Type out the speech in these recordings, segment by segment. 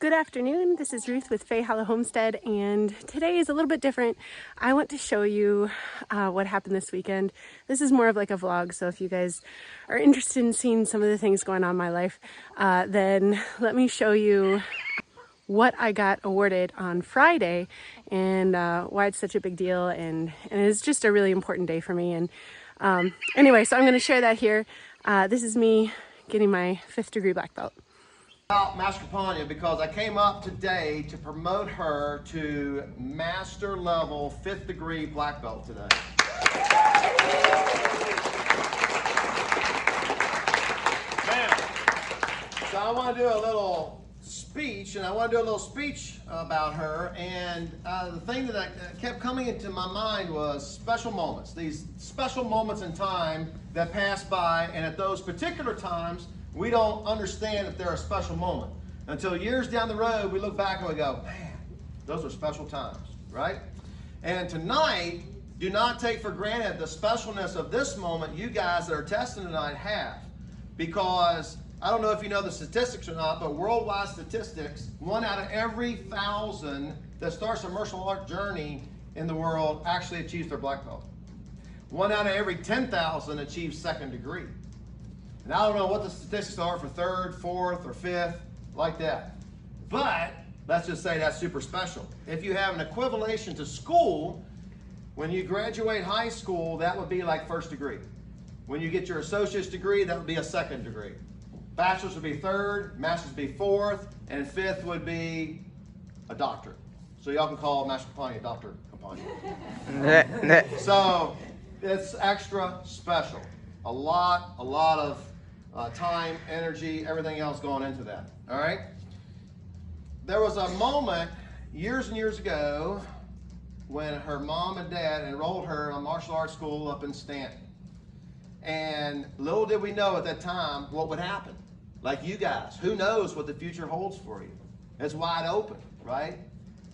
Good afternoon, this is Ruth with Homestead, and today is a little bit different. I want to show you what happened this weekend. This is more of like a vlog, so if you guys are interested in seeing some of the things going on in my life, then let me show you what I got awarded on Friday and why it's such a big deal, and it's just a really important day for me. And anyway, so I'm going to share that here. This is me getting my 5th degree black belt. Master Kapanya, because I came up today to promote her to master level 5th degree black belt today. Now, so I want to do a little speech, about her, and the thing that kept coming into my mind was special moments, these special moments in time that pass by, and at those particular times, we don't understand if they're a special moment. Until years down the road, we look back and we go, man, those were special times, right? And tonight, do not take for granted the specialness of this moment you guys that are testing tonight have. Because, I don't know if you know the statistics or not, but worldwide statistics, 1 out of every 1,000 that starts a martial art journey in the world actually achieves their black belt. 1 out of every 10,000 achieves 2nd degree. And I don't know what the statistics are for 3rd, 4th, or 5th, like that. But let's just say that's super special. If you have an equivalation to school, when you graduate high school, that would be like 1st degree. When you get your associate's degree, that would be a 2nd degree. Bachelor's would be 3rd, master's would be 4th, and 5th would be a doctorate. So y'all can call Master Kapanya Dr. Kapanya. So it's extra special. A lot of time, energy, everything else going into that, all right? There was a moment years and years ago when her mom and dad enrolled her in martial arts school up in Stanton. And little did we know at that time what would happen. Like you guys, who knows what the future holds for you? It's wide open, right?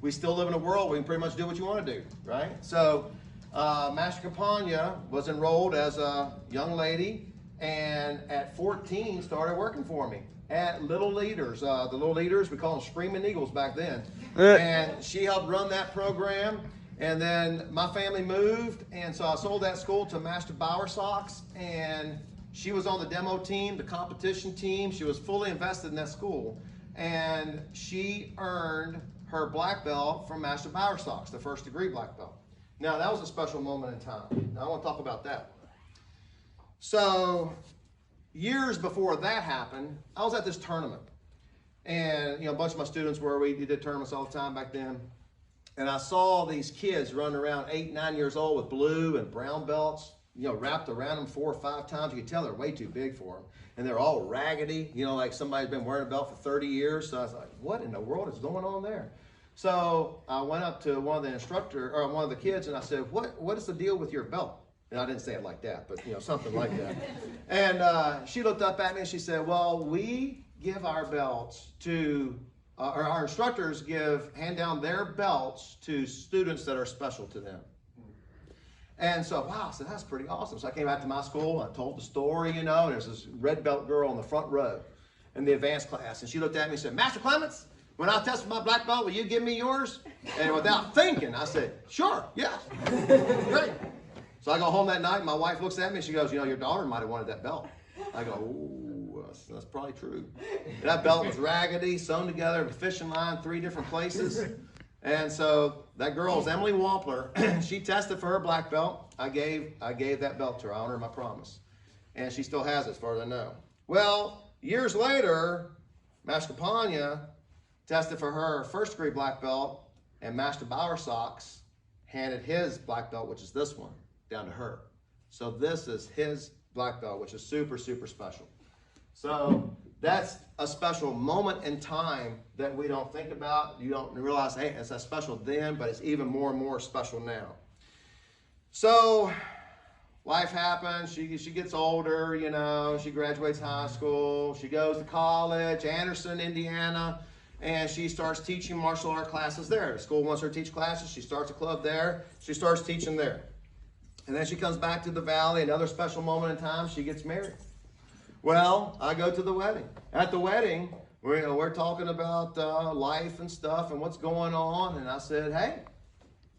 We still live in a world where you can pretty much do what you want to do, right? So Master Kapanya was enrolled as a young lady, and at 14 started working for me at Little Leaders. The Little Leaders, we call them Screaming Eagles back then. And she helped run that program. And then my family moved, and so I sold that school to Master Bowersox, and she was on the demo team, the competition team. She was fully invested in that school, and she earned her black belt from Master Bowersox, the 1st degree black belt. Now, that was a special moment in time. Now, I want to talk about that. So, years before that happened, I was at this tournament. And, a bunch of my students we did tournaments all the time back then. And I saw these kids running around 8, 9 years old with blue and brown belts, wrapped around them 4 or 5 times. You could tell they're way too big for them. And they're all raggedy, like somebody's been wearing a belt for 30 years. So I was like, what in the world is going on there? So I went up to one of the kids, and I said, what is the deal with your belt? And I didn't say it like that, but something like that. And she looked up at me and she said, well, we give our belts to, or our instructors hand down their belts to students that are special to them. And so, wow, so that's pretty awesome. So I came back to my school, and I told the story, and there's this red belt girl in the front row in the advanced class. And she looked at me and said, Master Clements, when I test my black belt, will you give me yours? And without thinking, I said, sure, yeah, great. So I go home that night, and my wife looks at me, and she goes, your daughter might have wanted that belt. I go, ooh, that's probably true. And that belt was raggedy, sewn together, a fishing line, 3 different places. And so that girl is Emily Wampler. She tested for her black belt. I gave that belt to her. I honor my promise. And she still has it as far as I know. Well, years later, Master Kapanya tested for her 1st degree black belt, and Master Bowersox handed his black belt, which is this one, down to her. So this is his black belt, which is super, super special. So that's a special moment in time that we don't think about. You don't realize, hey, it's that special then, but it's even more and more special now. So life happens. She gets older, she graduates high school. She goes to college, Anderson, Indiana, and she starts teaching martial art classes there. The school wants her to teach classes. She starts a club there. She starts teaching there. And then she comes back to the valley. Another special moment in time, she gets married. Well, I go to the wedding. At the wedding, we're talking about life and stuff and what's going on. And I said, hey,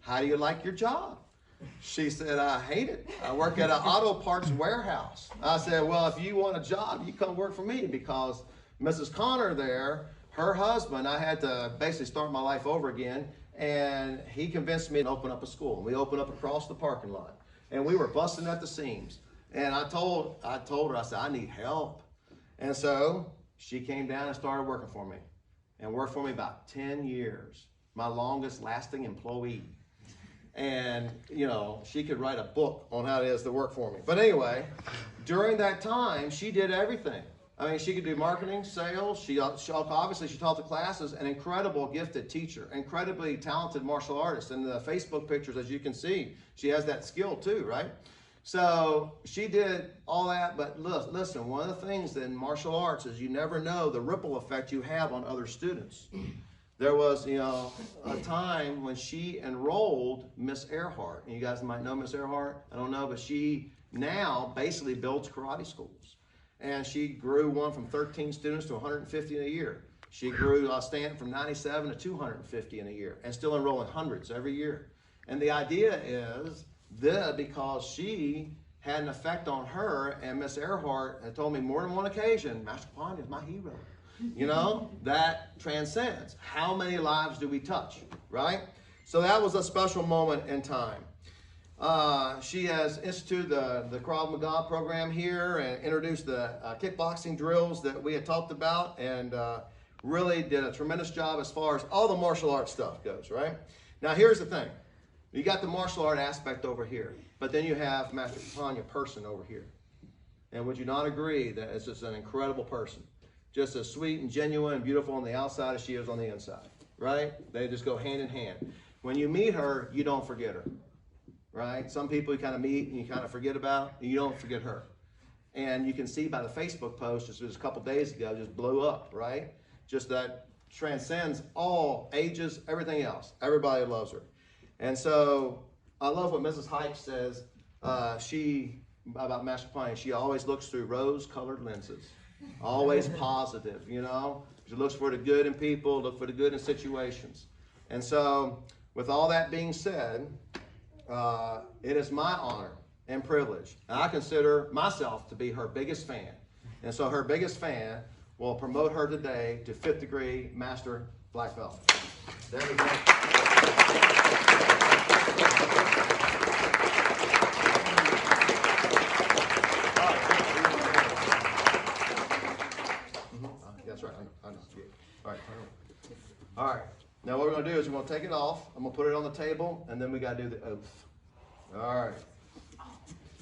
how do you like your job? She said, I hate it. I work at an auto parts warehouse. I said, well, if you want a job, you come work for me, because Mrs. Connor there, her husband, I had to basically start my life over again, and he convinced me to open up a school. We opened up across the parking lot, and we were busting at the seams. And I told her, I said, I need help. And so she came down and started working for me, and worked for me about 10 years, my longest lasting employee. And, you know, she could write a book on how it is to work for me. But anyway, during that time, she did everything. I mean, she could do marketing, sales. She obviously taught the classes, an incredible gifted teacher, incredibly talented martial artist. And the Facebook pictures, as you can see, she has that skill too, right? So she did all that. But listen, one of the things in martial arts is you never know the ripple effect you have on other students. There was, you know, a time when she enrolled Miss Earhart. And you guys might know Miss Earhart. I don't know, but she now basically builds karate schools. And she grew one from 13 students to 150 in a year. She grew Stanton from 97 to 250 in a year, and still enrolling hundreds every year. And the idea is that because she had an effect on her, and Miss Earhart had told me more than one occasion, Master Kapanya is my hero. You know, that transcends. How many lives do we touch, right? So that was a special moment in time. She has instituted the Krav Maga program here and introduced the kickboxing drills that we had talked about, and really did a tremendous job as far as all the martial arts stuff goes, right? Now here's the thing. You got the martial art aspect over here, but then you have Master Kapanya person over here. And would you not agree that it's just an incredible person? Just as sweet and genuine and beautiful on the outside as she is on the inside, right? They just go hand in hand. When you meet her, you don't forget her, right? Some people you kind of meet and you kind of forget about, and you don't forget her. And you can see by the Facebook post just a couple days ago, just blew up, right? Just that transcends all ages, everything else. Everybody loves her. And so I love what Mrs. Hike says about Master Kapanya. She always looks through rose-colored lenses. Always positive, you know. She looks for the good in people, look for the good in situations. And so, with all that being said, it is my honor and privilege. And I consider myself to be her biggest fan. And so her biggest fan will promote her today to 5th degree Master Black Belt. There we go. That's right. I know. All right. All right. Now what we're going to do is we're going to take it off. I'm going to put it on the table, and then we got to do the oath. All right.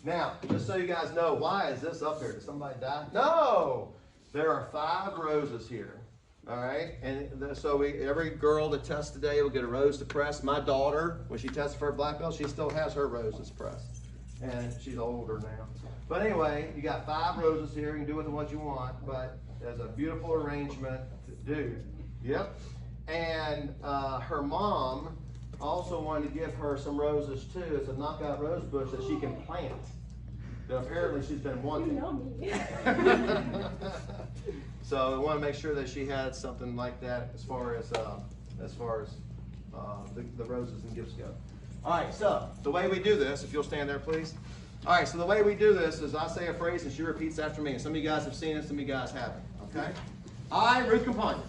Now, just so you guys know, why is this up here? Did somebody die? No! There are 5 roses here. All right? And so every girl that tests today will get a rose to press. My daughter, when she tested for her black belt, she still has her roses pressed. And she's older now. But anyway, you got 5 roses here. You can do with them what you want, but there's a beautiful arrangement to do. Yep. And her mom also wanted to give her some roses too. It's a knockout rose bush that she can plant. That apparently she's been wanting. You know me. So we want to make sure that she had something like that as far as the roses and gifts go. All right. So the way we do this, if you'll stand there, please. All right. So the way we do this is I say a phrase and she repeats after me. And some of you guys have seen it, some of you guys haven't. Okay. I, Ruth Kapanya,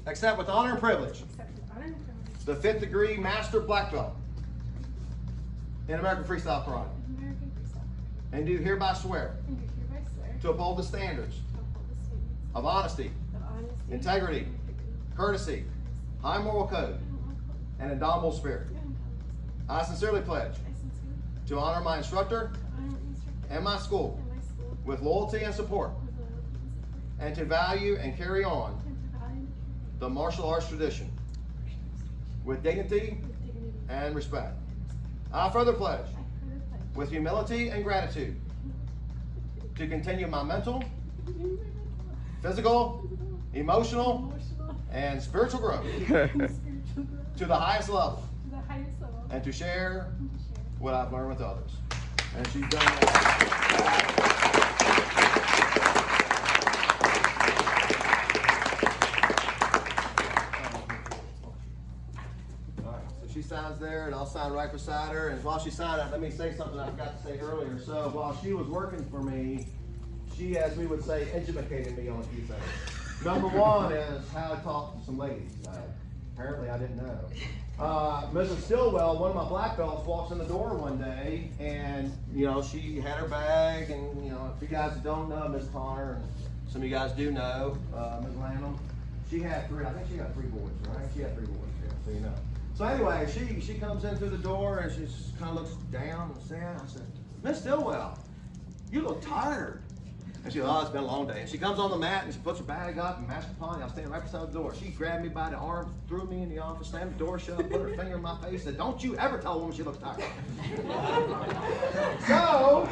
accept with honor and privilege the 5th degree Master Black Belt in American Freestyle Karate. And do hereby swear to uphold the standards of honesty, integrity, courtesy, high moral code, and indomitable spirit. I sincerely pledge to honor my instructor and my school with loyalty and support, and to value and carry on the martial arts tradition with dignity and respect. I further pledge, with humility and gratitude, to continue my mental, physical, emotional, and spiritual growth to the highest level, and to share what I've learned with others. And she's done that. signs there, and I'll sign right beside her. And while she's signing, let me say something I forgot to say earlier. So while she was working for me, she, as we would say, educated me on a few things. Number one is how to talk to some ladies. Apparently I didn't know. Mrs. Stillwell, one of my black belts, walks in the door one day, and you know, she had her bag, and you know, if you guys don't know Miss Connor, and some of you guys do know Ms. Lanham, she had three. I think she got 3 boys, right? She had 3 boys, yeah, so you know. So anyway, she comes in through the door, and she just kind of looks down and sad. I said, Miss Stillwell, you look tired. And she goes, oh, it's been a long day. And she comes on the mat and she puts her bag up, and Master Kapanya, I'm standing right beside the door. She grabbed me by the arm, threw me in the office, slammed the door shut, put her finger in my face, said, don't you ever tell a woman she looks tired. So,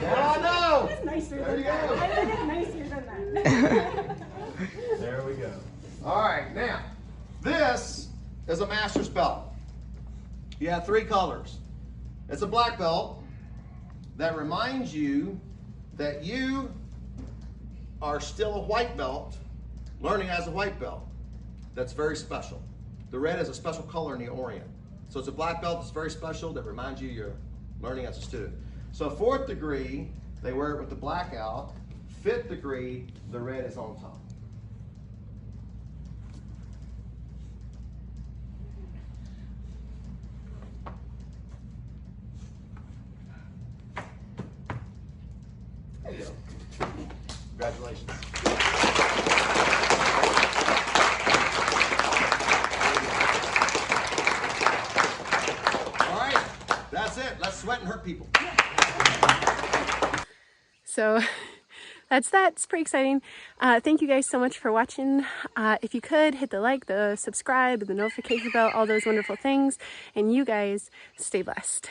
now I know. It's nicer there than you that. go. I think it's nicer than that. There we go. All right, now, this is a master's belt. You have 3 colors. It's a black belt that reminds you that you are still a white belt, learning as a white belt. That's very special. The red is a special color in the Orient. So it's a black belt that's very special that reminds you you're learning as a student. So 4th degree, they wear it with the black out. 5th degree, the red is on top. There you go. Congratulations. All right, that's it. Let's sweat and hurt people. So that's that. It's pretty exciting. Thank you guys so much for watching. If you could, hit the like, the subscribe, the notification bell, all those wonderful things. And you guys stay blessed.